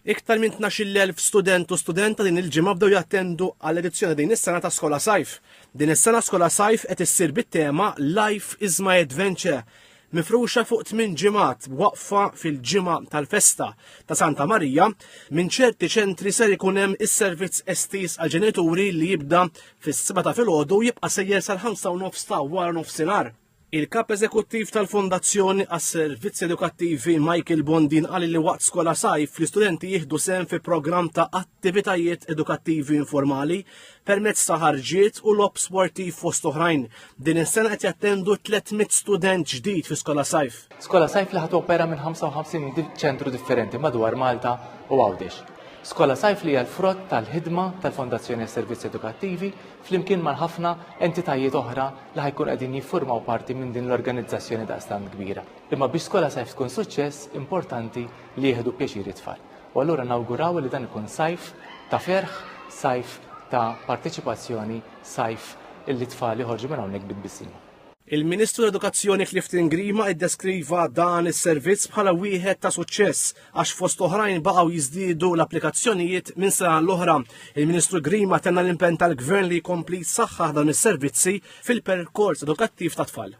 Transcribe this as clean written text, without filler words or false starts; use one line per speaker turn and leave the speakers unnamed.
Iktar minn 12,000 student u studenta din il-ġimgħa bdew jattendu għall-edizzjoni din is-sena ta' Skola Sajf. Din is-sena Skola Sajf qed issir bit-tema Life is my Adventure, mifruxa fuq 8 ġimgħat waqfa fil-ġimgħa tal-festa ta' Santa Marija. Minn ċerti ċentri ser ikun hemm is-servizz estiż għal ġenituri li jibda fis-7 ta' filgħodu jibqa' sejjer sal-5:30 ta' wara nofsinhar. Il-kap eżekuttiv tal-Fondazzjoni għas-Servizzi Edukattivi Michael Bondin qal li waqt Skola Sajf l-istudenti jieħdu sehem fi programm ta' attivitajiet edukattivi informali permezz ta' ħarġiet u lob sportiv fost oħrajn. Din is-sena qed jattendu 300 student ġdid fi Skola Sajf.
Skola Sajf li ħadd opera minn 55 ċentru differenti madwar Malta u Għawdex. Skola Sajf li hija l-frott tal-ħidma tal-Fondazzjoni għas-Servizzi Edukattivi flimkien mal ħafna entitajiet oħra li ħajkun qegħdin jiffurmaw parti minn din l-organizzazzjoni daqstant kbira. Imma biex Skola Sajf tkun suċċess importanti li jieħdu pjaċir it-tfal. U allura nawguraw li dan ikun sajf ta' ferħ, sajf ta' parteċipazzjoni, sajf illi tfal joħorġu minn hawnhekk bit-bissima.
Il-Ministru l-Edukazzjoni Clifton Grima iddeskriva dan is-servizz bħala wieħed ta' suċċess għax fost oħrajn baqgħu jiżdiedu l-applikazzjonijiet minn sena l-oħra. Il-Ministru Grima tenna l-impenn tal-Gvern li jkompli jsaħħaħ dawn is-servizzi fil-perkors edukattiv tat-tfal.